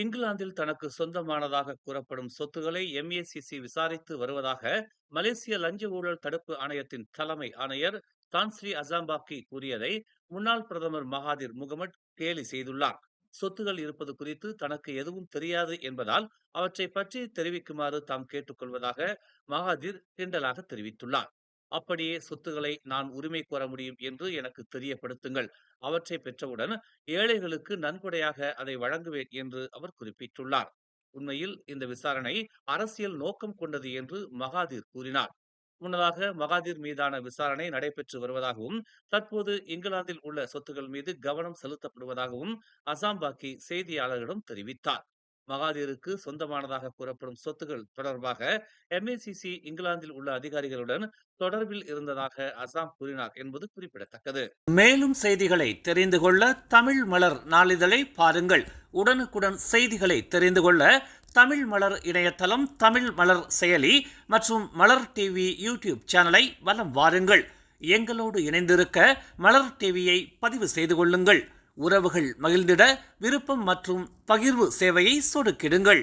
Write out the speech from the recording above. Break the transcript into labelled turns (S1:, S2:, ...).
S1: இங்கிலாந்தில் தனக்கு சொந்தமானதாக கூறப்படும் சொத்துக்களை எம்ஏசிசி விசாரித்து வருவதாக மலேசிய லஞ்ச ஊழல் தடுப்பு ஆணையத்தின் தலைமை ஆணையர் தான்ஸ்ரீ அசாம்பாக்கி கூறியதை முன்னாள் பிரதமர் மகாதிர் முகமது கேலி செய்துள்ளார். சொத்துகள் இருப்பது குறித்து தனக்கு எதுவும் தெரியாது என்பதால் அவற்றை பற்றி தெரிவிக்குமாறு தாம் கேட்டுக்கொள்வதாக மகாதிர் கிண்டலாக தெரிவித்துள்ளார். அப்படியே சொத்துக்களை நான் உரிமை கோர முடியும் என்று எனக்கு தெரியப்படுத்துங்கள். அவற்றை பெற்றவுடன் ஏழைகளுக்கு நன்கொடையாக அதை வழங்குவேன் என்று அவர் குறிப்பிட்டுள்ளார். உண்மையில் இந்த விசாரணை அரசியல் நோக்கம் கொண்டது என்று மகாதிர் கூறினார். முன்னதாக மகாதிர் மீதான விசாரணை நடைபெற்று வருவதாகவும் தற்போது இங்கிலாந்தில் உள்ள சொத்துக்கள் மீது கவனம் செலுத்தப்படுவதாகவும் அசாம்பாக்கி செய்தியாளர்களிடம் தெரிவித்தார். மகாதிருக்கு சொந்தமானதாக கூறப்படும் சொத்துக்கள் தொடர்பாக எம்ஏசிசி இங்கிலாந்தில் உள்ள அதிகாரிகளுடன் தொடர்பில் இருந்ததாக அசாம் கூறினார் என்பது குறிப்பிடத்தக்கது. மேலும் செய்திகளை தெரிந்து கொள்ள தமிழ் மலர் நாளிதழை பாருங்கள். உடனுக்குடன் செய்திகளை தெரிந்து கொள்ள தமிழ் மலர் இணையதளம், தமிழ் மலர் செயலி மற்றும் மலர் டிவி யூடியூப் சேனலை வலம் வாருங்கள். எங்களோடு இணைந்திருக்க மலர் டிவியை பதிவு செய்து கொள்ளுங்கள். உறவுகள் மகிழ்ந்திட விருப்பம் மற்றும் பகிர்வு சேவையை சொடுக்கிடுங்கள்.